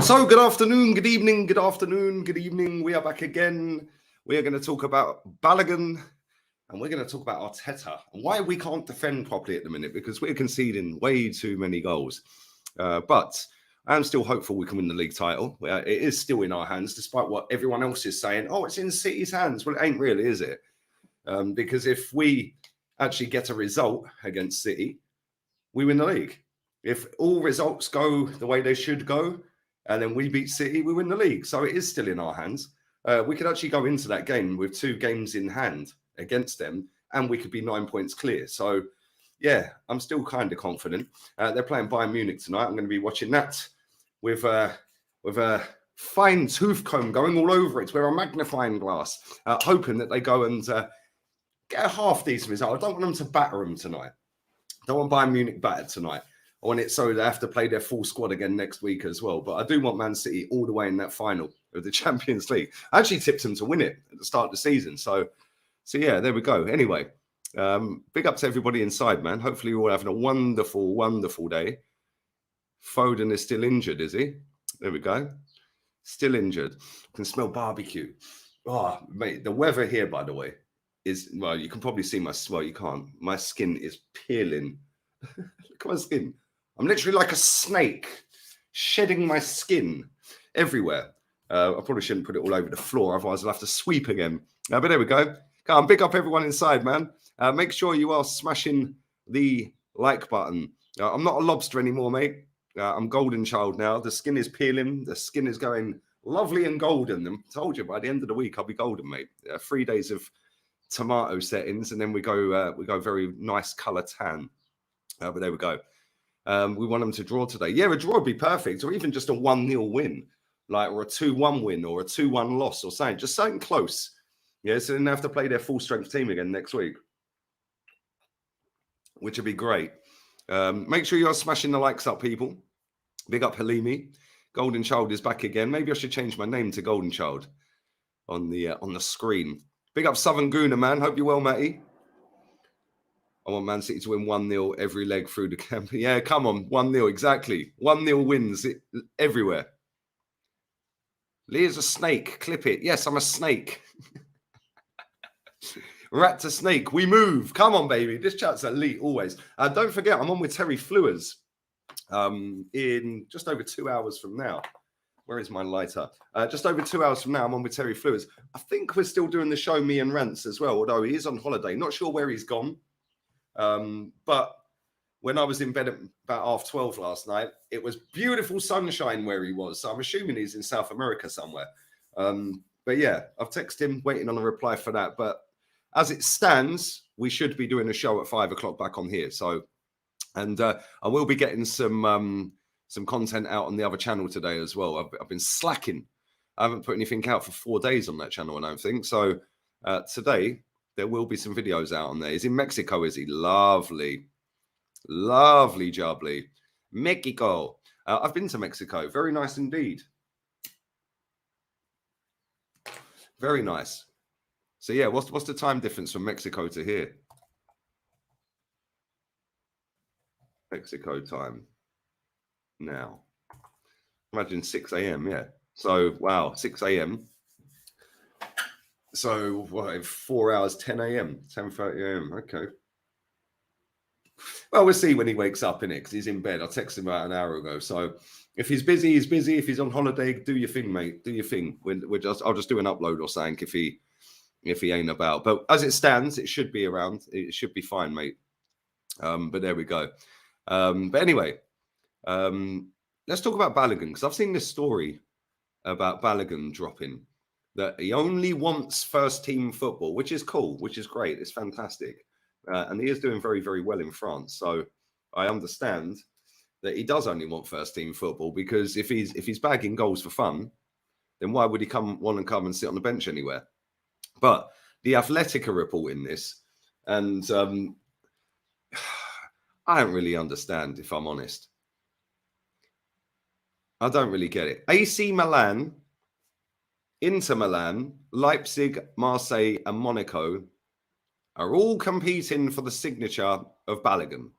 So, good afternoon, good evening, good afternoon, good evening. We are back again. We are going to talk about Balogun and we're going to talk about Arteta and why we can't defend properly at the minute because we're conceding way too many goals. But I'm still hopeful we can win the league title. It is still in our hands, despite what everyone else is saying. Oh, it's in City's hands. Well, it ain't really, is it? Because if we actually get a result against City, we win the league. If all results go the way they should go, and then we beat City, we win the league. So it is still in our hands. We could actually go into that game with 2 games in hand against them, and we could be 9 points clear. So, yeah, I'm still kind of confident. They're playing Bayern Munich tonight. I'm going to be watching that with a fine tooth comb going all over it, with a magnifying glass, hoping that they go and get a half-decent result. I don't want them to batter them tonight. I don't want Bayern Munich battered tonight. I want it so they have to play their full squad again next week as well. But I do want Man City all the way in that final of the Champions League. I actually tipped them to win it at the start of the season. So yeah, there we go. Anyway, big up to everybody inside, man. Hopefully you're all having a wonderful, wonderful day. Foden is still injured, is he? There we go. Still injured. Can smell barbecue. Oh, mate, the weather here, by the way, is, well, you can probably see you can't. My skin is peeling. Look at my skin. I'm literally like a snake, shedding my skin everywhere. I probably shouldn't put it all over the floor, otherwise I'll have to sweep again. But there we go. Come on, big up everyone inside, man. Make sure you are smashing the like button. I'm not a lobster anymore, mate. I'm golden child now. The skin is peeling. The skin is going lovely and golden. I told you, by the end of the week, I'll be golden, mate. 3 days of tomato settings, and then we go very nice colour tan. But there we go. We want them to draw today. Yeah, a draw would be perfect, or even just a 1-0 win, or a 2-1 win, or a 2-1 loss, or something. Just something close. Yeah, so then they have to play their full strength team again next week, which would be great. Make sure you're smashing the likes up, people. Big up Halimi. Golden Child is back again. Maybe I should change my name to Golden Child on the screen. Big up Southern Gooner, man. Hope you're well, Matty. I want Man City to win 1-0 every leg through the camp. Yeah, come on. 1-0, exactly. 1-0 wins everywhere. Lee is a snake. Clip it. Yes, I'm a snake. Rat to snake. We move. Come on, baby. This chat's elite always. Don't forget, I'm on with Terry Flewers in just over 2 hours from now. Where is my lighter? Just over 2 hours from now, I'm on with Terry Flewers. I think we're still doing the show Me and Rants as well, although he is on holiday. Not sure where he's gone. But when I was in bed at about 12:30 last night, it was beautiful sunshine where he was. So I'm assuming he's in South America somewhere. But yeah, I've texted him, waiting on a reply for that. But as it stands, we should be doing a show at 5 o'clock back on here. So, and I will be getting some content out on the other channel today as well. I've been slacking. I haven't put anything out for 4 days on that channel, I don't think. So today, there will be some videos out on there. He's in Mexico, is he? Lovely. Lovely jubbly. Mexico. I've been to Mexico. Very nice indeed. Very nice. So, yeah, what's the time difference from Mexico to here? Mexico time. Now. Imagine 6 a.m., yeah. So, wow, 6 a.m. So, 4 hours, 10 a.m., 10:30 a.m. Okay. Well, we'll see when he wakes up, innit? Because he's in bed. I texted him about an hour ago. So, if he's busy, he's busy. If he's on holiday, do your thing, mate. Do your thing. I'll just do an upload or something if he ain't about. But as it stands, it should be around. It should be fine, mate. But there we go. But anyway, let's talk about Balogun, because I've seen this story about Balogun dropping. That he only wants first-team football, which is cool, which is great. It's fantastic. And he is doing very, very well in France. So I understand that he does only want first-team football, because if he's bagging goals for fun, then why would he want to come and sit on the bench anywhere? But the Athletic are reporting this, and I don't really understand, if I'm honest. I don't really get it. AC Milan, Inter Milan, Leipzig, Marseille, and Monaco are all competing for the signature of Balogun,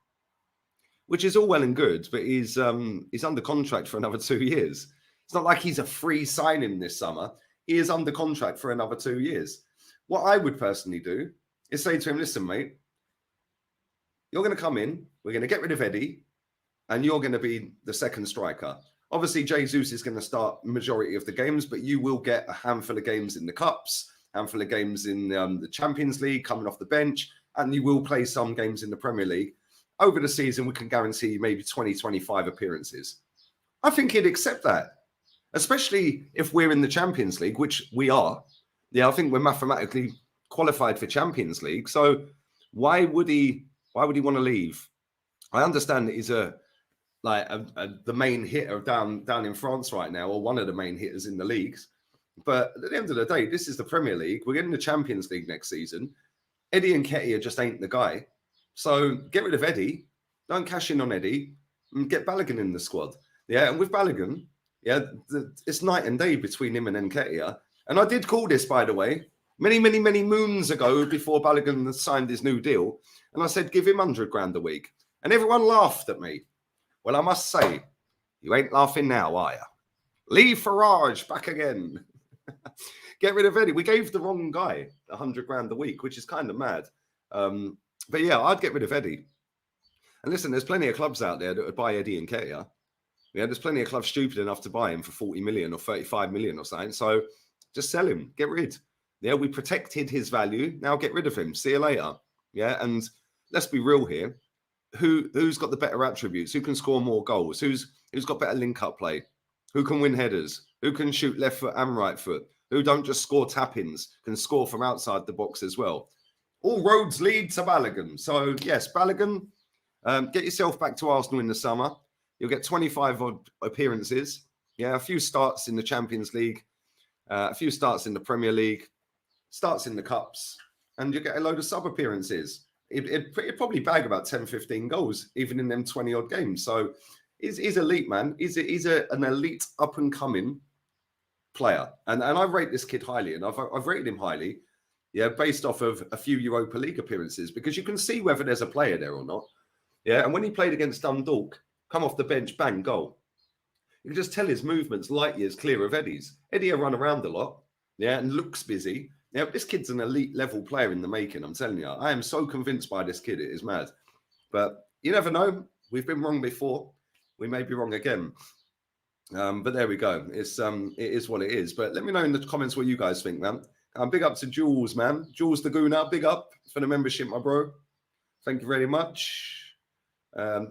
which is all well and good, but he's under contract for another 2 years. It's not like he's a free signing this summer. He is under contract for another 2 years. What I would personally do is say to him, listen, mate, you're going to come in, we're going to get rid of Eddie, and you're going to be the second striker. Obviously, Jesus is going to start majority of the games, but you will get a handful of games in the Cups, handful of games in the Champions League, coming off the bench, and you will play some games in the Premier League. Over the season, we can guarantee maybe 20, 25 appearances. I think he'd accept that, especially if we're in the Champions League, which we are. Yeah, I think we're mathematically qualified for Champions League. So why would he want to leave? I understand that he's the main hitter down in France right now, or one of the main hitters in the leagues. But at the end of the day, this is the Premier League. We're getting the Champions League next season. Eddie Nketiah just ain't the guy. So get rid of Eddie. Don't cash in on Eddie. And get Balogun in the squad. Yeah, and with Balogun, yeah, it's night and day between him and Nketiah. And I did call this, by the way, many, many, many moons ago before Balogun signed his new deal. And I said, give him 100 grand a week. And everyone laughed at me. Well, I must say, you ain't laughing now, are you? Lee Farage back again. Get rid of Eddie. We gave the wrong guy 100 grand a week, which is kind of mad. But yeah, I'd get rid of Eddie. And listen, there's plenty of clubs out there that would buy Eddie Nketiah. Yeah, there's plenty of clubs stupid enough to buy him for 40 million or 35 million or something. So just sell him, get rid. Yeah, we protected his value. Now get rid of him. See you later. Yeah, and let's be real here. Who's got the better attributes? Who can score more goals? Who's got better link-up play? Who can win headers? Who can shoot left foot and right foot? Who don't just score tap-ins, can score from outside the box as well? All roads lead to Balogun. So, yes, Balogun, get yourself back to Arsenal in the summer. You'll get 25 odd appearances. Yeah, a few starts in the Champions League, a few starts in the Premier League, starts in the Cups, and you get a load of sub-appearances. It'd probably bag about 10, 15 goals, even in them 20 odd games. So he's elite, man. He's an elite up-and-coming player. And I rate this kid highly, and I've rated him highly, yeah, based off of a few Europa League appearances, because you can see whether there's a player there or not. Yeah, and when he played against Dundalk, come off the bench, bang, goal. You can just tell his movements light years clear of Eddie's. Eddie will run around a lot, yeah, and looks busy. Now, this kid's an elite level player in the making, I'm telling you. I am so convinced by this kid, it is mad. But you never know. We've been wrong before. We may be wrong again. But there we go. It is what it is. But let me know in the comments what you guys think, man. Big up to Jules, man. Jules the Gooner, big up for the membership, my bro. Thank you very much.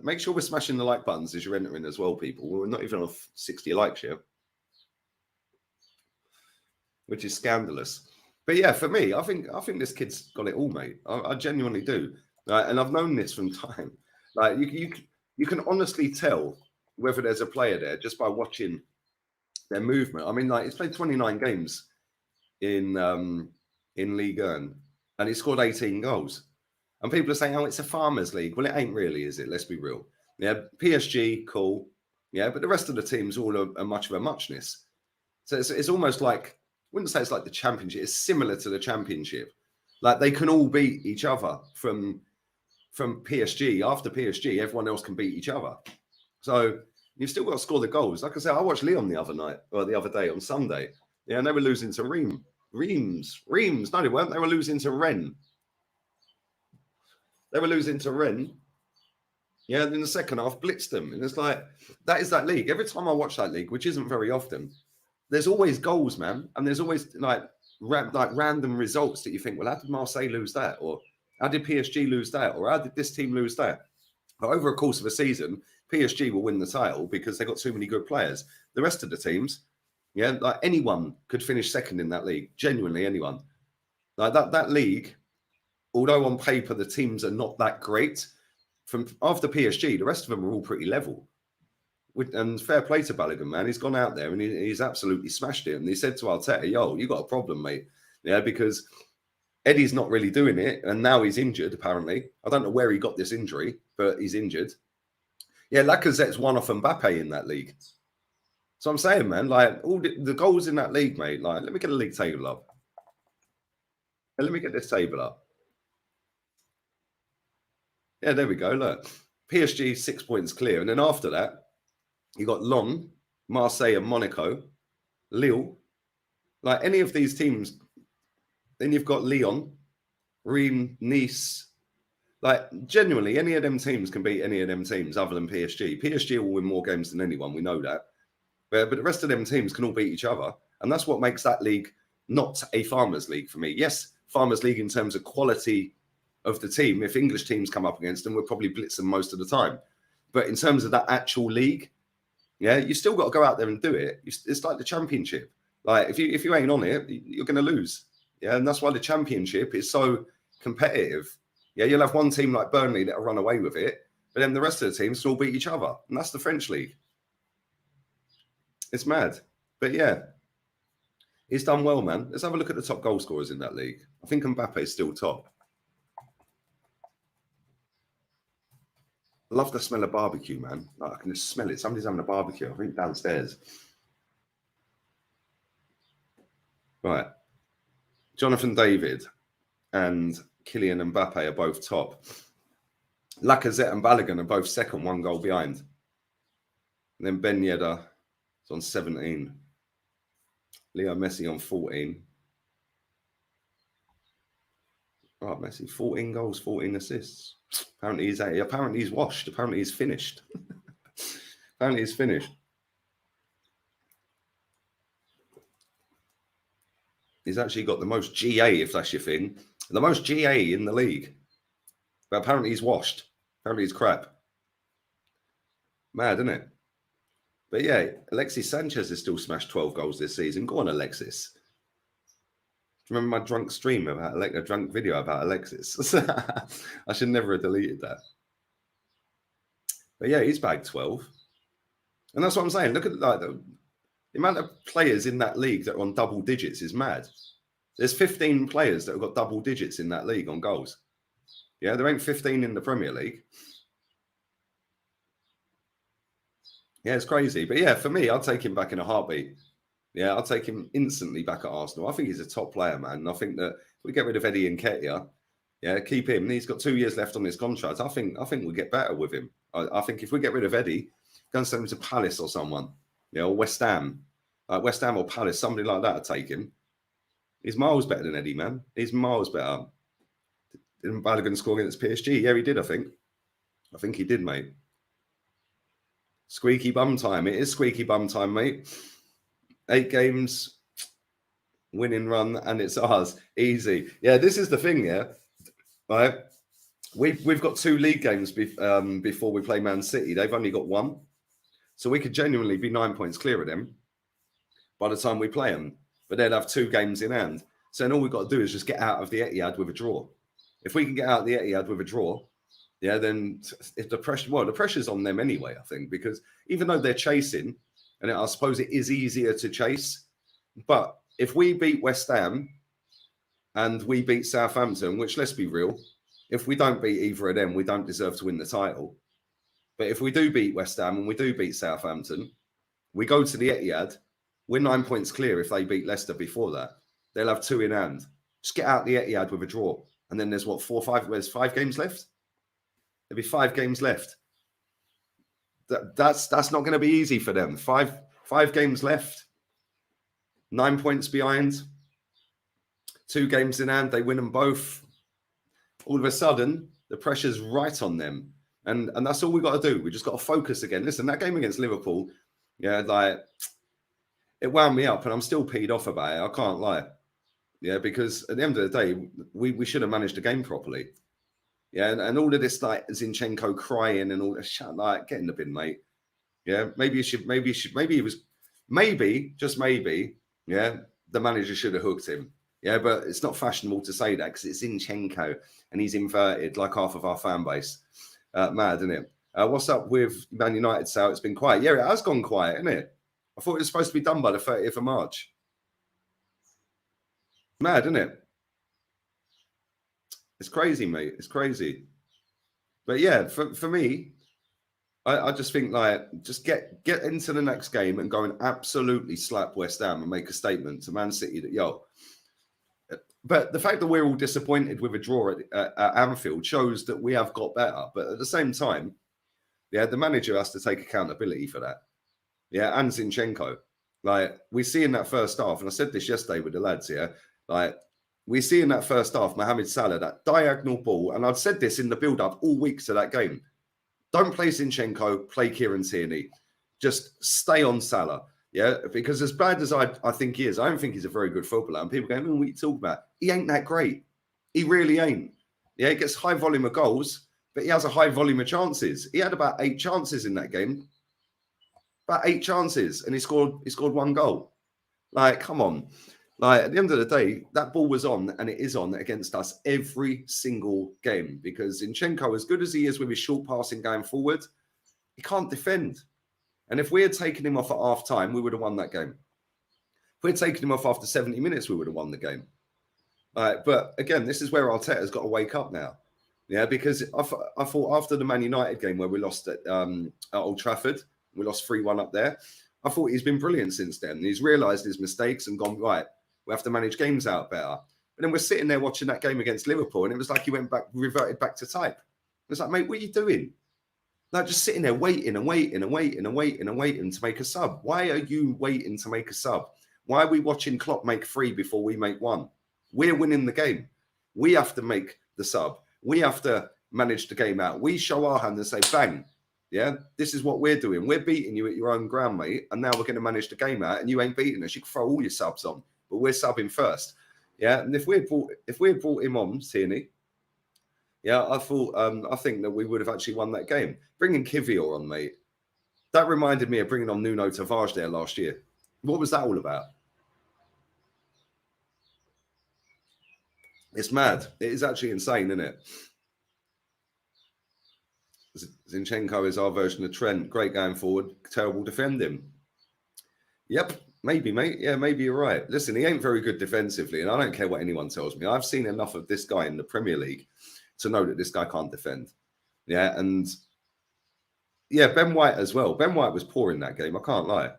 Make sure we're smashing the like buttons as you're entering as well, people. We're not even off 60 likes yet, which is scandalous. But yeah, for me, I think this kid's got it all, mate. I genuinely do. And I've known this from time. Like you can honestly tell whether there's a player there just by watching their movement. I mean, like he's played 29 games in Ligue 1, and he scored 18 goals. And people are saying, oh, it's a farmers league. Well, it ain't really, is it? Let's be real. Yeah, PSG, cool. Yeah, but the rest of the team's all a much of a muchness. So it's almost like, I wouldn't say it's like the championship. It's similar to the championship. Like they can all beat each other from PSG. After PSG, everyone else can beat each other. So you've still got to score the goals. Like I said, I watched Lyon the other day on Sunday. Yeah, and they were losing to Reims. No, they weren't. They were losing to Rennes. Yeah, and in the second half, blitzed them. And it's like, that is that league. Every time I watch that league, which isn't very often, there's always goals, man. And there's always like random results that you think, well, how did Marseille lose that? Or how did PSG lose that? Or how did this team lose that? But over a course of a season, PSG will win the title because they've got too many good players. The rest of the teams, yeah, like anyone could finish second in that league. Genuinely anyone. Like that league, although on paper the teams are not that great, from after PSG, the rest of them are all pretty level. And fair play to Balogun, man. He's gone out there and he's absolutely smashed it. And he said to Arteta, yo, you got a problem, mate. Yeah, because Eddie's not really doing it. And now he's injured, apparently. I don't know where he got this injury, but he's injured. Yeah, Lacazette's one off Mbappe in that league. So I'm saying, man, like all the goals in that league, mate, like let me get a league table up. Let me get this table up. Yeah, there we go. Look, PSG 6 points clear. And then after that, you got Lyon, Marseille and Monaco, Lille, like any of these teams. Then you've got Lyon, Reims, Nice. Like, genuinely, any of them teams can beat any of them teams other than PSG. PSG will win more games than anyone, we know that. But the rest of them teams can all beat each other. And that's what makes that league not a Farmers League for me. Yes, Farmers League in terms of quality of the team. If English teams come up against them, we'll probably blitz them most of the time. But in terms of that actual league, yeah, you still got to go out there and do it. It's like the Championship. Like, if you ain't on it, you're going to lose. Yeah, and that's why the Championship is so competitive. Yeah, you'll have one team like Burnley that'll run away with it, but then the rest of the teams can all beat each other. And that's the French league. It's mad. But yeah, he's done well, man. Let's have a look at the top goal scorers in that league. I think Mbappe's still top. I love the smell of barbecue, man. Like, I can just smell it. Somebody's having a barbecue, I think, downstairs. Right. Jonathan David and Kylian Mbappe are both top. Lacazette and Balogun are both second, 1 goal behind. And then Ben Yedder is on 17. Leo Messi on 14. Oh, Messi, 14 goals, 14 assists. Apparently he's washed. Apparently he's finished. Apparently he's finished. He's actually got the most GA, if that's your thing. The most GA in the league. But apparently he's washed. Apparently he's crap. Mad, isn't it? But yeah, Alexis Sanchez has still smashed 12 goals this season. Go on, Alexis. Do you remember my drunk stream about a drunk video about Alexis? I should never have deleted that. But yeah, he's bagged 12. And that's what I'm saying. Look at the amount of players in that league that are on double digits is mad. There's 15 players that have got double digits in that league on goals. Yeah, there ain't 15 in the Premier League. Yeah, it's crazy. But yeah, for me, I'll take him back in a heartbeat. Yeah, I'll take him instantly back at Arsenal. I think he's a top player, man. And I think that if we get rid of Eddie Nketiah, yeah, keep him. He's got 2 years left on his contract. I think we'll get better with him. I think if we get rid of Eddie, go and send him to Palace or someone, yeah, or West Ham. Like West Ham or Palace, somebody like that, I'd take him. He's miles better than Eddie, man. He's miles better. Didn't Balogun score against PSG? Yeah, he did, I think. I think he did, mate. Squeaky bum time. It is squeaky bum time, mate. 8 games, winning run, and it's ours. Easy. Yeah, this is the thing, yeah. Right? We've got 2 league games before we play Man City. They've only got 1. So we could genuinely be 9 points clear of them by the time we play them. But they'd have 2 games in hand. So then all we've got to do is just get out of the Etihad with a draw. If we can get out of the Etihad with a draw, yeah, then if the pressure's on them anyway, I think, because even though they're chasing, and I suppose it is easier to chase, but if we beat West Ham and we beat Southampton, which, let's be real, if we don't beat either of them, we don't deserve to win the title. But if we do beat West Ham and we do beat Southampton, we go to the Etihad, we're 9 points clear if they beat Leicester before that. They'll have 2 in hand. Just get out the Etihad with a draw. And then there's 5 games left? There'll be 5 games left. That's not going to be easy for them. Five games left. 9 points behind. 2 games in hand. They win them both. All of a sudden, the pressure's right on them. And that's all we've got to do. We just got to focus again. Listen, that game against Liverpool, yeah, like, it wound me up, and I'm still peed off about it. I can't lie. Yeah, because at the end of the day, we should have managed the game properly. Yeah, and all of this, like, Zinchenko crying and all that shit, like, get in the bin, mate. Yeah, maybe, just maybe, yeah, the manager should have hooked him. Yeah, but it's not fashionable to say that because it's Zinchenko and he's inverted like half of our fan base. Mad, isn't it? What's up with Man United, Sal? It's been quiet. Yeah, it has gone quiet, isn't it? I thought it was supposed to be done by the 30th of March. Mad, isn't it? It's crazy, mate. It's crazy. But yeah, for me, I just think, like, just get into the next game and go and absolutely slap West Ham and make a statement to Man City that, yo. But the fact that we're all disappointed with a draw at Anfield shows that we have got better. But at the same time, yeah, the manager has to take accountability for that. Yeah, and Zinchenko. Like, we see in that first half, and I said this yesterday with the lads, yeah, like, we see in that first half, Mohamed Salah, that diagonal ball, and I've said this in the build-up all week to that game. Don't play Zinchenko, play Kieran Tierney. Just stay on Salah. Yeah, because as bad as I think he is, I don't think he's a very good footballer. And people go, what are you talking about? He ain't that great. He really ain't. Yeah, he gets high volume of goals, but he has a high volume of chances. He had about 8 chances in that game. About 8 chances, and he scored 1 goal. Like, come on. Like, at the end of the day, that ball was on, and it is on against us every single game, because Zinchenko, as good as he is with his short passing going forward, he can't defend. And if we had taken him off at half time, we would have won that game. If we had taken him off after 70 minutes, we would have won the game. But again, this is where Arteta's got to wake up now. Yeah, because I thought after the Man United game where we lost at Old Trafford, we lost 3-1 up there, I thought he's been brilliant since then. He's realised his mistakes and gone, right, we have to manage games out better. But then we're sitting there watching that game against Liverpool, and it was like he reverted back to type. It was like, mate, what are you doing? Like, just sitting there waiting and waiting and waiting and waiting and waiting to make a sub. Why are you waiting to make a sub? Why are we watching Klopp make 3 before we make 1? We're winning the game. We have to make the sub. We have to manage the game out. We show our hand and say, bang, yeah, this is what we're doing. We're beating you at your own ground, mate, and now we're going to manage the game out, and you ain't beating us. You can throw all your subs on, but we're subbing first. Yeah, and if we had brought him on, Tierney, yeah, I think that we would have actually won that game. Bringing Kivior on, mate, that reminded me of bringing on Nuno Tavares there last year. What was that all about? It's mad. It is actually insane, isn't it? Zinchenko is our version of Trent. Great going forward. Terrible defending. Yep, maybe, mate. Yeah, maybe you're right. Listen, he ain't very good defensively, and I don't care what anyone tells me. I've seen enough of this guy in the Premier League to know that this guy can't defend. Yeah, and yeah, Ben White as well. Ben White was poor in that game. I can't lie.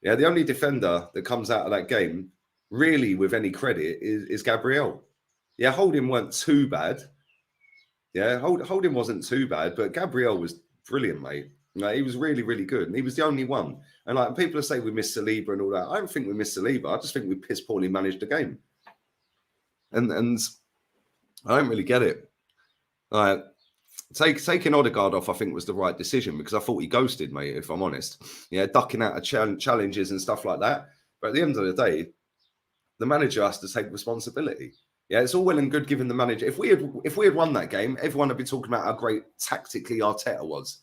Yeah, the only defender that comes out of that game really with any credit is Gabriel. Yeah, Holding weren't too bad. Yeah, Holding wasn't too bad, but Gabriel was brilliant, mate. Like, he was really, really good, and he was the only one. And like people say we missed Saliba and all that. I don't think we missed Saliba. I just think we piss poorly managed the game. And I don't really get it. Taking Odegaard off, I think, was the right decision, because I thought he ghosted, mate, if I'm honest. Yeah, ducking out of challenges and stuff like that. But at the end of the day, the manager has to take responsibility. Yeah, it's all well and good giving the manager. If we had won that game, everyone would be talking about how great tactically Arteta was.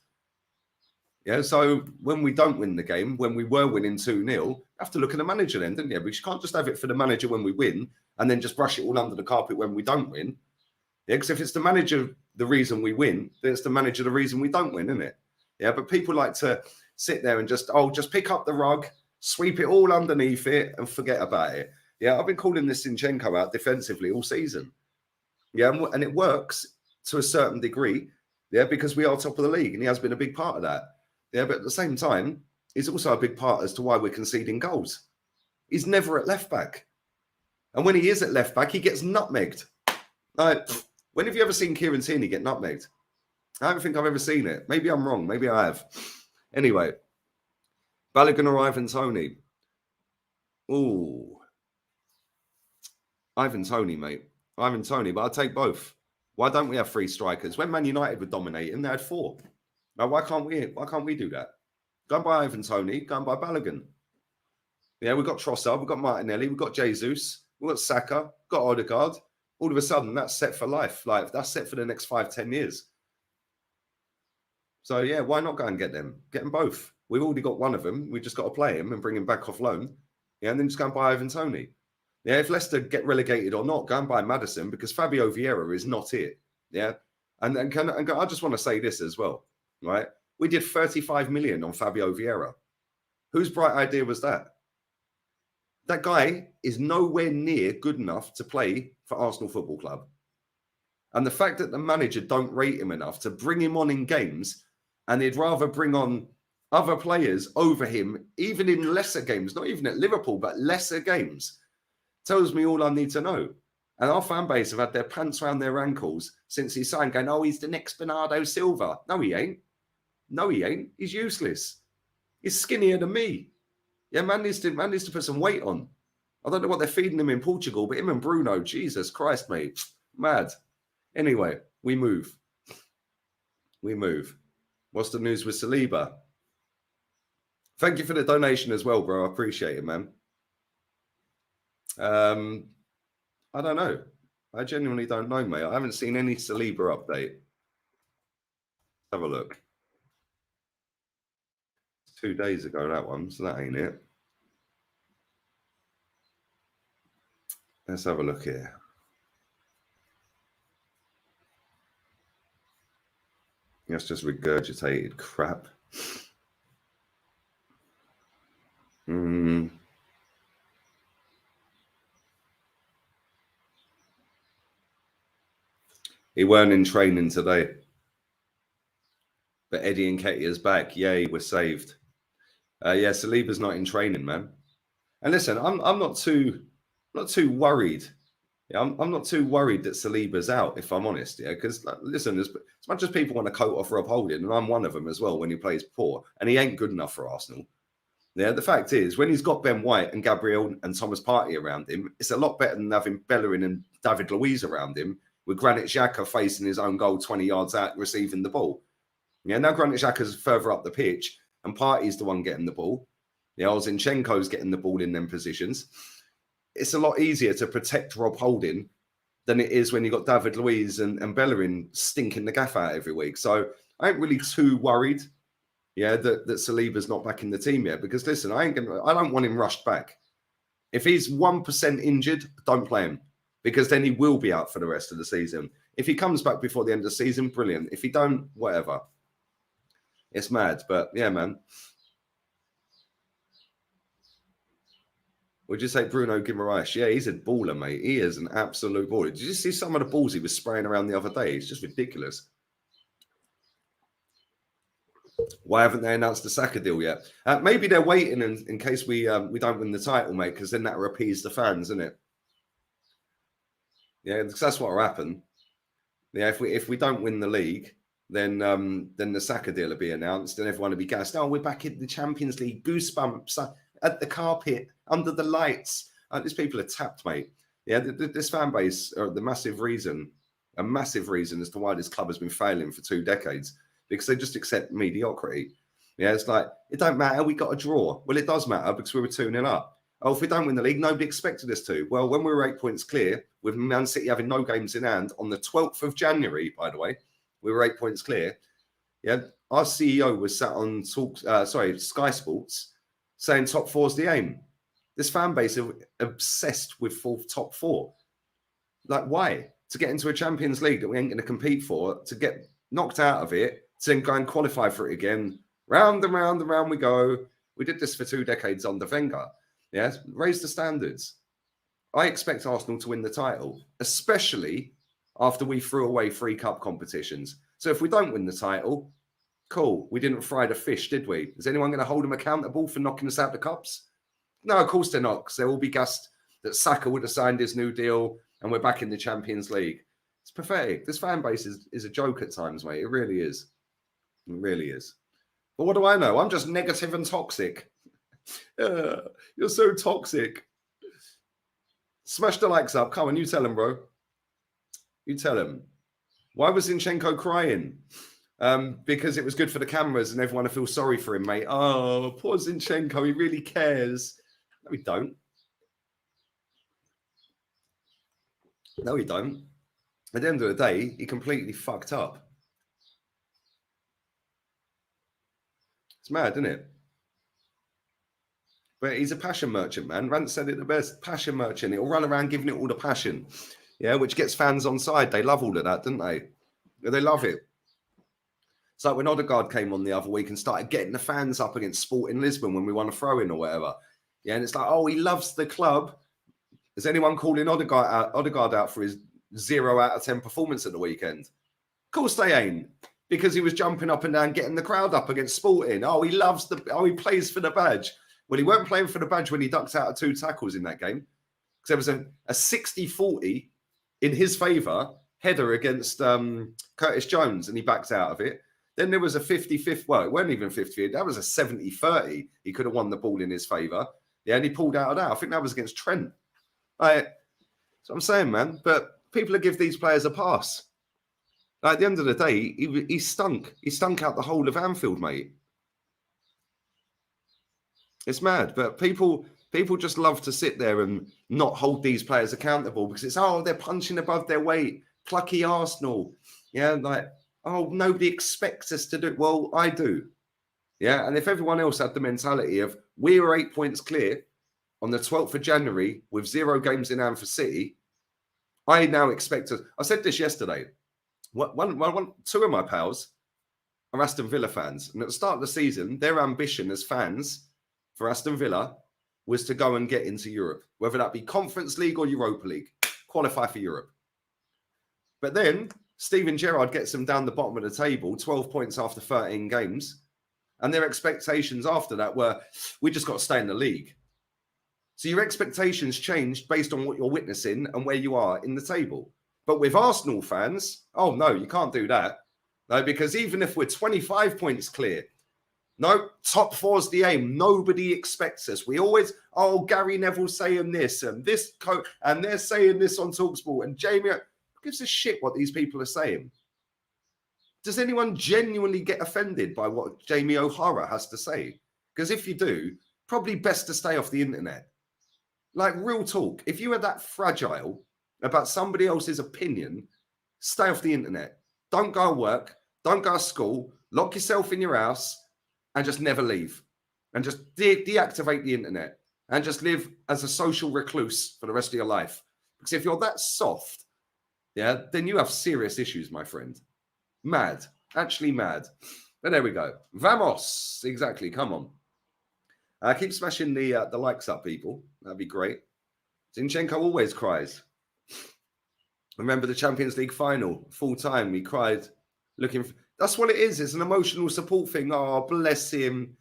Yeah, so when we don't win the game, when we were winning 2-0, have to look at the manager then, didn't you? We can't just have it for the manager when we win and then just brush it all under the carpet when we don't win. Yeah, because if it's the manager the reason we win, then it's the manager the reason we don't win, isn't it? Yeah, but people like to sit there and just pick up the rug, sweep it all underneath it and forget about it. Yeah, I've been calling this Zinchenko out defensively all season. Yeah, and it works to a certain degree, yeah, because we are top of the league, and he has been a big part of that. Yeah, but at the same time, he's also a big part as to why we're conceding goals. He's never at left back. And when he is at left back, he gets nutmegged. Like, when have you ever seen Kieran Tierney get nutmegged? I don't think I've ever seen it. Maybe I'm wrong. Maybe I have. Anyway, Balogun or Ivan Toney? Ooh. Ivan Toney, mate. Ivan Toney, but I'll take both. Why don't we have 3 strikers? When Man United were dominating, they had 4. Now, why can't we do that? Go and buy Ivan Toney, go and buy Balogun. Yeah, we've got Trossard, we've got Martinelli, we've got Jesus, we've got Saka, got Odegaard. All of a sudden, that's set for life. Like, that's set for the next 5-10 years. So, yeah, why not go and get them? Get them both. We've already got one of them. We've just got to play him and bring him back off loan. Yeah, and then just go and buy Ivan Toney. Yeah, if Leicester get relegated or not, go and buy Maddison, because Fabio Vieira is not it. Yeah, and I just want to say this as well, right? We did 35 million on Fabio Vieira. Whose bright idea was that? That guy is nowhere near good enough to play for Arsenal Football Club. And the fact that the manager don't rate him enough to bring him on in games, and he'd rather bring on other players over him, even in lesser games, not even at Liverpool, but lesser games, tells me all I need to know. And our fan base have had their pants around their ankles since he signed, going, oh, he's the next Bernardo Silva. No, he ain't. No, he ain't. He's useless. He's skinnier than me. Yeah, man needs to put some weight on. I don't know what they're feeding him in Portugal, but him and Bruno, Jesus Christ, mate, mad. Anyway, we move. What's the news with Saliba? Thank you for the donation as well, bro. I appreciate it, man. I don't know. I genuinely don't know, mate. I haven't seen any Saliba update. Have a look. 2 days ago, that one, so that ain't it. Let's have a look here. That's just regurgitated crap. He weren't in training today. But Eddie Nketiah's back. Yay, we're saved. Yeah, Saliba's not in training, man. And listen, I'm not too worried. Yeah, I'm not too worried that Saliba's out, if I'm honest. Yeah, because listen, as much as people want to coat off Rob Holding, and I'm one of them as well when he plays poor, and he ain't good enough for Arsenal. Yeah, the fact is, when he's got Ben White and Gabriel and Thomas Partey around him, it's a lot better than having Bellerin and David Luiz around him, with Granit Xhaka facing his own goal 20 yards out, receiving the ball. Yeah, now Granit Xhaka's further up the pitch, and Partey's the one getting the ball. Yeah, Zinchenko's getting the ball in them positions. It's a lot easier to protect Rob Holding than it is when you've got David Luiz and Bellerin stinking the gaff out every week. So I ain't really too worried, yeah, that Saliba's not back in the team yet. Because listen, I don't want him rushed back. If he's 1% injured, don't play him, because then he will be out for the rest of the season. If he comes back before the end of the season, brilliant. If he don't, whatever. It's mad, but yeah, man. Would you say Bruno Guimaraes? Yeah, he's a baller, mate. He is an absolute baller. Did you see some of the balls he was spraying around the other day? It's just ridiculous. Why haven't they announced the Saka deal yet? Maybe they're waiting in case we don't win the title, mate, because then that'll appease the fans, isn't it? Yeah, because that's what will happen. Yeah, if we don't win the league, then the Saka deal will be announced, and everyone will be gassed. Oh, we're back in the Champions League, goosebumps at the carpet, under the lights. These people are tapped, mate. Yeah, this fan base are the massive reason as to why this club has been failing for 2 decades, because they just accept mediocrity. Yeah, it's like, it don't matter, we got a draw. Well, it does matter because we were 2-0 up. Oh, if we don't win the league, nobody expected us to. Well, when we were 8 points clear, with Man City having no games in hand, on the 12th of January, by the way, we were 8 points clear. Yeah, our CEO was sat on Sky Sports saying top 4's the aim. This fan base are obsessed with top 4. Like, why? To get into a Champions League that we ain't going to compete for, to get knocked out of it, to then go and qualify for it again. Round and round and round we go. We did this for 2 decades under Wenger. Yeah, raise the standards. I expect Arsenal to win the title, especially after we threw away 3 cup competitions. So if we don't win the title, cool. We didn't fry the fish, did we? Is anyone going to hold them accountable for knocking us out the cups? No, of course they're not, because they'll all be gassed that Saka would have signed his new deal and we're back in the Champions League. It's pathetic. This fan base is a joke at times, mate. It really is. It really is. But what do I know? I'm just negative and toxic. You're so toxic. Smash the likes up. Come on, you tell him, bro. You tell him. Why was Zinchenko crying? Because it was good for the cameras and everyone to feel sorry for him, mate. Oh, poor Zinchenko. He really cares. No, he don't. No, he don't. At the end of the day, he completely fucked up. It's mad, isn't it? But he's a passion merchant, man. Rant said it the best. Passion merchant. He'll run around giving it all the passion. Yeah, which gets fans on side. They love all of that, don't they? They love it. It's like when Odegaard came on the other week and started getting the fans up against Sporting Lisbon when we won a throw-in or whatever. Yeah, and it's like, oh, he loves the club. Is anyone calling Odegaard out for his 0 out of 10 performance at the weekend? Of course they ain't. Because he was jumping up and down, getting the crowd up against Sporting. Oh, he plays for the badge. Well, he weren't playing for the badge when he ducked out of 2 tackles in that game. Because there was a 60-40 in his favour header against Curtis Jones, and he backed out of it. Then there was a 50-50. Well, it wasn't even 50. That was a 70-30. He could have won the ball in his favour. Yeah, and he pulled out of that. I think that was against Trent. That's what I'm saying, man. But people give these players a pass. At the end of the day, he stunk. He stunk out the whole of Anfield, mate. It's mad. But people just love to sit there and not hold these players accountable because it's, they're punching above their weight. Plucky Arsenal. Yeah, like, nobody expects us to do it. Well, I do. Yeah, and if everyone else had the mentality of we were 8 points clear on the 12th of January with 0 games in hand for City, I now expect us. I said this yesterday. Two of my pals are Aston Villa fans. And at the start of the season, their ambition as fans for Aston Villa was to go and get into Europe, whether that be Conference League or Europa League, qualify for Europe. But then Steven Gerrard gets them down the bottom of the table, 12 points after 13 games. And their expectations after that were, we just got to stay in the league. So your expectations changed based on what you're witnessing and where you are in the table. But with Arsenal fans, no, you can't do that. No, because even if we're 25 points clear, no, top 4's the aim. Nobody expects us. We always, Gary Neville's saying this and this, and they're saying this on TalkSport. And Jamie, who gives a shit what these people are saying? Does anyone genuinely get offended by what Jamie O'Hara has to say? Because if you do, probably best to stay off the internet. Like, real talk. If you are that fragile about somebody else's opinion, stay off the internet. Don't go to work. Don't go to school. Lock yourself in your house and just never leave. And just deactivate the internet and just live as a social recluse for the rest of your life. Because if you're that soft, yeah, then you have serious issues, my friend. Mad. Actually mad. But there we go. Vamos. Exactly. Come on. Keep smashing the likes up, people. That'd be great. Zinchenko always cries. Remember the Champions League final, full time. He cried looking for... That's what it is. It's an emotional support thing. Oh, bless him.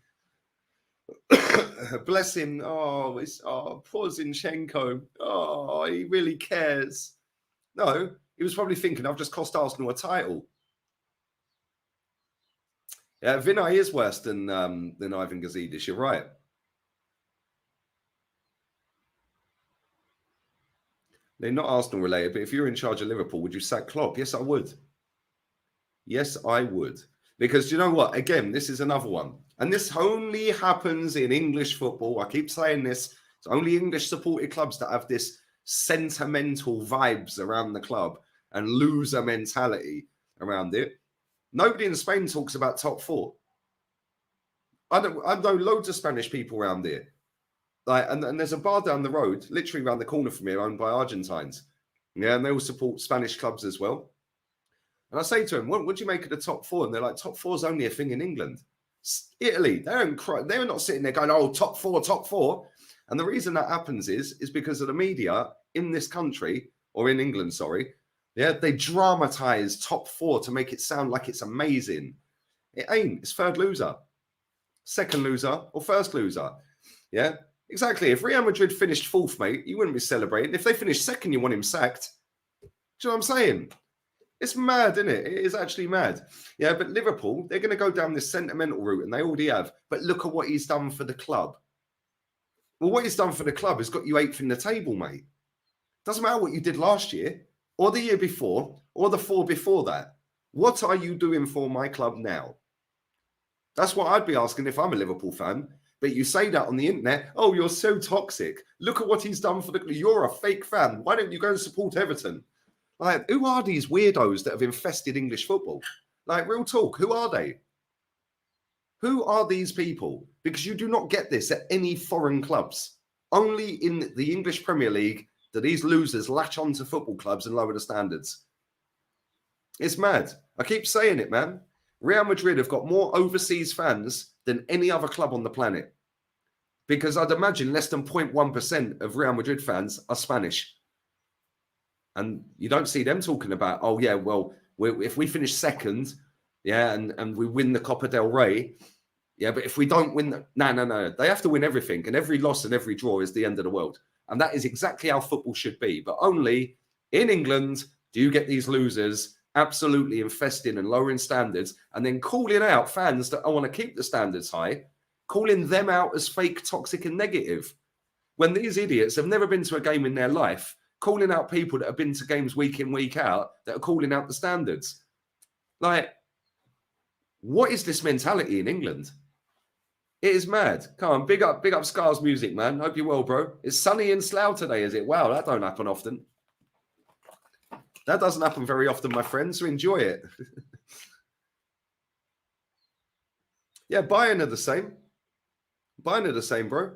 Bless him. Poor Zinchenko. Oh, he really cares. No, he was probably thinking, I've just cost Arsenal a title. Yeah, Vinay is worse than Ivan Gazidis. You're right. They're not Arsenal related, but if you're in charge of Liverpool, would you sack Klopp? Yes, I would. Yes, I would. Because you know what? Again, this is another one. And this only happens in English football. I keep saying this. It's only English supported clubs that have this sentimental vibes around the club and loser mentality around it. Nobody in Spain talks about top 4. I know loads of Spanish people around here. Like, and there's a bar down the road, literally around the corner from here, owned by Argentines. Yeah, and they all support Spanish clubs as well. And I say to them, what do you make of the top 4? And they're like, top 4's only a thing in England. Italy, they're not sitting there going, top 4, top 4. And the reason that happens is because of the media in this country, or in England, sorry. Yeah, they dramatize top 4 to make it sound like it's amazing. It ain't. It's third loser, second loser, or first loser. Yeah, exactly. If Real Madrid finished 4th, mate, you wouldn't be celebrating. If they finished 2nd, you want him sacked. Do you know what I'm saying? It's mad, isn't it? It is actually mad. Yeah, but Liverpool, they're going to go down this sentimental route, and they already have. But look at what he's done for the club. Well, what he's done for the club has got you 8th in the table, mate. Doesn't matter what you did last year, or the year before, or the 4 before that. What are you doing for my club now? That's what I'd be asking if I'm a Liverpool fan. But you say that on the internet, oh, you're so toxic. Look at what he's done for the club. You're a fake fan. Why don't you go and support Everton? Like, who are these weirdos that have infested English football? Like, real talk, who are they? Who are these people? Because you do not get this at any foreign clubs. Only in the English Premier League do these losers latch on to football clubs and lower the standards. It's mad. I keep saying it, man. Real Madrid have got more overseas fans than any other club on the planet. Because I'd imagine less than 0.1% of Real Madrid fans are Spanish. And you don't see them talking about, oh, yeah, well, if we finish 2nd, yeah, and we win the Copa del Rey, yeah, but if we don't win, no. They have to win everything. And every loss and every draw is the end of the world. And that is exactly how football should be. But only in England do you get these losers absolutely infesting and lowering standards, and then calling out fans that want to keep the standards high, calling them out as fake, toxic, and negative. When these idiots have never been to a game in their life, calling out people that have been to games week in, week out, that are calling out the standards. Like, what is this mentality in England? It is mad. Come on, big up Scar's music, man. Hope you're well, bro. It's sunny in Slough today, is it? Wow, that don't happen often. That doesn't happen very often, my friends, so enjoy it. Yeah, Bayern are the same. Bayern are the same, bro.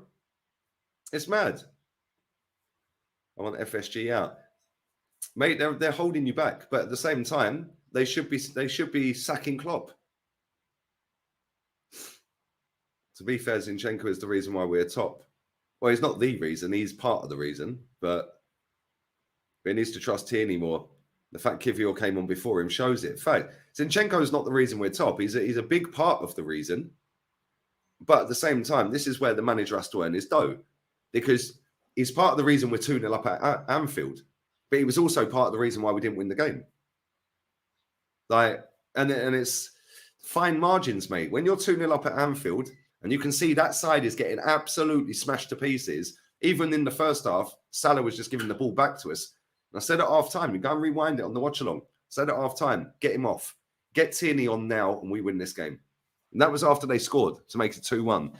It's mad. I want FSG out. Mate, they're holding you back, but at the same time, they should be sacking Klopp. To be fair, Zinchenko is the reason why we're top. Well, he's not the reason, he's part of the reason, but he needs to trust Tierney more. The fact Kivior came on before him shows it. In fact, Zinchenko is not the reason we're top. He's a big part of the reason. But at the same time, this is where the manager has to earn his dough, because he's part of the reason we're 2-0 up at Anfield. But he was also part of the reason why we didn't win the game. Like, and it's fine margins, mate. When you're 2-0 up at Anfield and you can see that side is getting absolutely smashed to pieces, even in the first half, Salah was just giving the ball back to us. And I said at half time, you go and rewind it on the watch along. Said at half time, get him off. Get Tierney on now and we win this game. And that was after they scored to make it 2-1.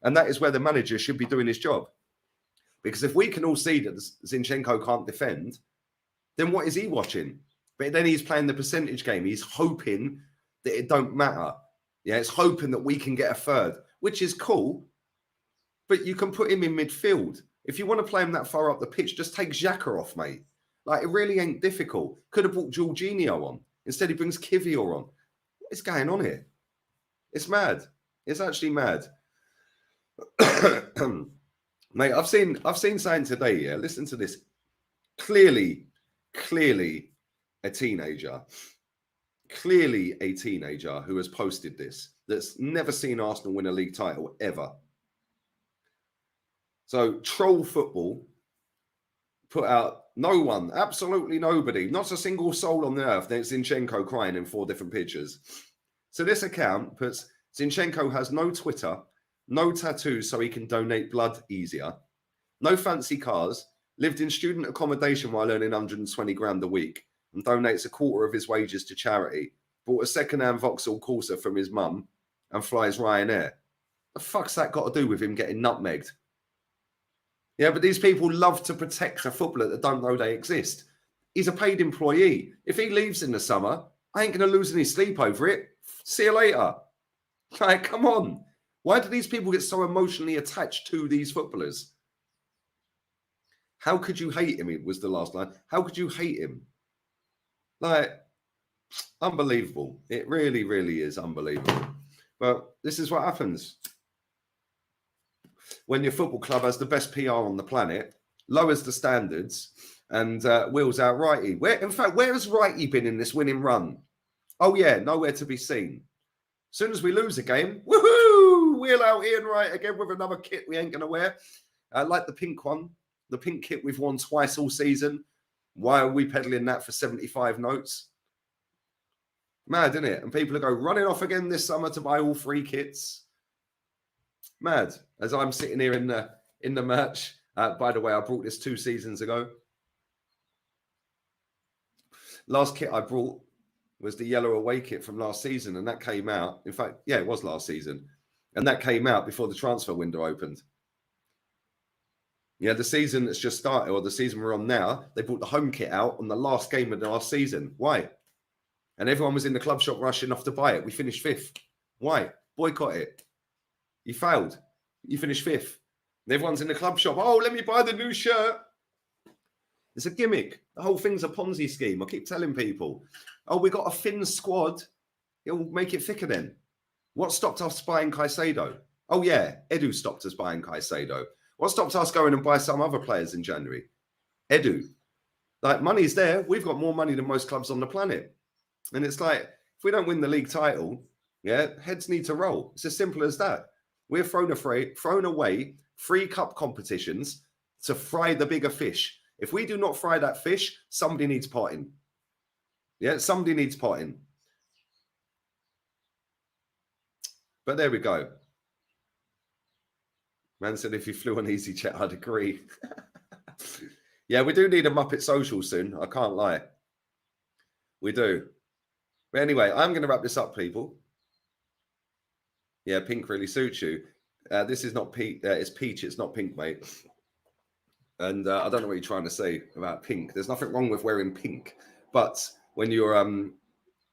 And that is where the manager should be doing his job. Because if we can all see that Zinchenko can't defend, then what is he watching? But then he's playing the percentage game. He's hoping that it don't matter. Yeah, it's hoping that we can get a third, which is cool. But you can put him in midfield. If you want to play him that far up the pitch, just take Xhaka off, mate. Like, it really ain't difficult. Could have brought Jorginho on. Instead, he brings Kivior on. What is going on here? It's mad. It's actually mad. Mate, I've seen something today, yeah? Listen to this. Clearly a teenager. Clearly a teenager who has posted this, that's never seen Arsenal win a league title ever. So, Troll Football put out no one, absolutely nobody, not a single soul on the earth. There's Zinchenko crying in 4 different pictures. So this account puts Zinchenko has no Twitter, no tattoos so he can donate blood easier, no fancy cars, lived in student accommodation while earning 120 grand a week, and donates a quarter of his wages to charity, bought a second-hand Vauxhall Corsa from his mum, and flies Ryanair. The fuck's that got to do with him getting nutmegged? Yeah, but these people love to protect a footballer that don't know they exist. He's a paid employee. If he leaves in the summer, I ain't going to lose any sleep over it. See you later. Like, come on. Why do these people get so emotionally attached to these footballers? How could you hate him? It was the last line. How could you hate him? Like, unbelievable. It really, really is unbelievable. But this is what happens when your football club has the best PR on the planet, lowers the standards, and wheels out Righty. In fact, where has Righty been in this winning run? Oh, yeah, nowhere to be seen. As soon as we lose a game, woohoo! Wheel out Ian Wright again with another kit we ain't going to wear. Like the pink one, the pink kit we've worn twice all season. Why are we peddling that for 75 notes? Mad, isn't it? And people are running off again this summer to buy all 3 kits. Mad. As I'm sitting here in the merch. By the way, I brought this 2 seasons ago. Last kit I brought was the yellow away kit from last season, and that came out. In fact, yeah, it was last season, and that came out before the transfer window opened. Yeah, the season that's just started, or the season we're on now, they brought the home kit out on the last game of the last season. Why? And everyone was in the club shop rushing off to buy it. We finished 5th. Why? Boycott it. You failed. You finished 5th. And everyone's in the club shop. Oh, let me buy the new shirt. It's a gimmick. The whole thing's a Ponzi scheme. I keep telling people, oh, we got a thin squad. It'll make it thicker then. What stopped us buying Caicedo? Oh, yeah, Edu stopped us buying Caicedo. What stopped us going and buy some other players in January? Edu. Like, money's there. We've got more money than most clubs on the planet. And it's like, if we don't win the league title, yeah, heads need to roll. It's as simple as that. We're thrown away 3 cup competitions to fry the bigger fish. If we do not fry that fish, somebody needs potting. Yeah, somebody needs potting. But there we go. Man said if you flew on EasyJet, I'd agree. Yeah, we do need a Muppet Social soon. I can't lie. We do. But anyway, I'm going to wrap this up, people. Yeah, pink really suits you. This is not peach. It's peach. It's not pink, mate. And I don't know what you're trying to say about pink. There's nothing wrong with wearing pink, but when you're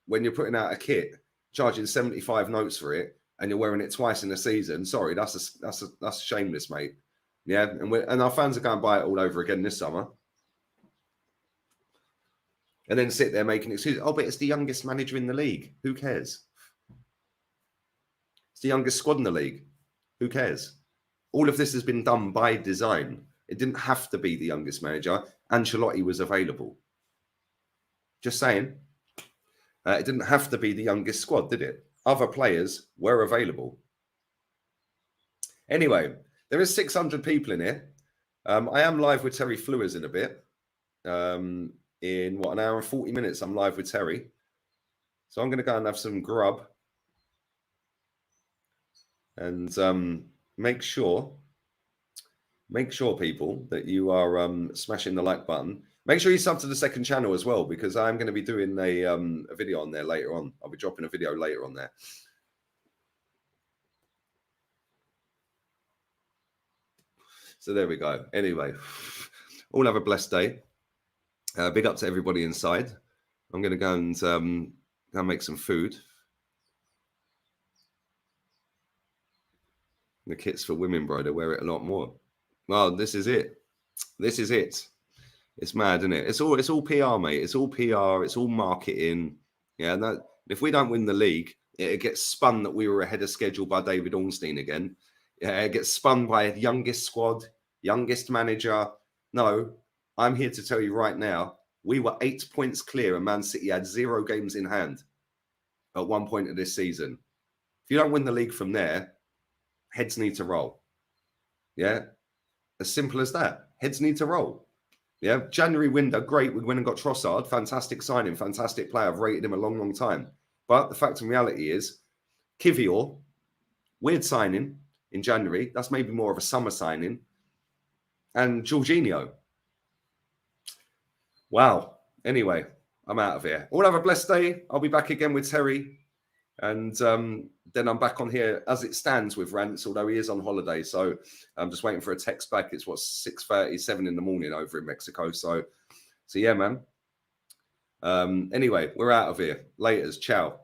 putting out a kit, charging 75 notes for it, and you're wearing it twice in a season, sorry, that's shameless, mate. Yeah, and our fans are going to buy it all over again this summer, and then sit there making excuses. Oh, but it's the youngest manager in the league. Who cares? It's the youngest squad in the league. Who cares? All of this has been done by design. It didn't have to be the youngest manager. Ancelotti was available. Just saying. It didn't have to be the youngest squad, did it? Other players were available. Anyway, there is 600 people in here. I am live with Terry Flewers in a bit. In what, an hour and 40 minutes, I'm live with Terry. So I'm going to go and have some grub. And make sure, people, that you are smashing the like button. Make sure you sub to the second channel as well, because I'm going to be doing a video on there later on. I'll be dropping a video later on there. So there we go. Anyway, all have a blessed day. Big up to everybody inside. I'm going to go and make some food. The kit's for women, bro. They wear it a lot more. Well, this is it. This is it. It's mad, isn't it? It's all PR, mate. It's all PR. It's all marketing. Yeah, that if we don't win the league, it gets spun that we were ahead of schedule by David Ornstein again. Yeah, it gets spun by youngest squad, youngest manager. No, I'm here to tell you right now, we were 8 points clear and Man City had 0 games in hand at one point of this season. If you don't win the league from there, heads need to roll. Yeah, as simple as that. Heads need to roll. Yeah, January window, great. We went and got Trossard. Fantastic signing, fantastic player. I've rated him a long, long time. But the fact and reality is, Kivior, weird signing in January. That's maybe more of a summer signing. And Jorginho. Wow. Anyway, I'm out of here. All have a blessed day. I'll be back again with Terry. And then I'm back on here as it stands with Rants, although he is on holiday. So I'm just waiting for a text back. It's 6:37 in the morning over in Mexico. So yeah, man. Anyway, we're out of here. Laters. Ciao.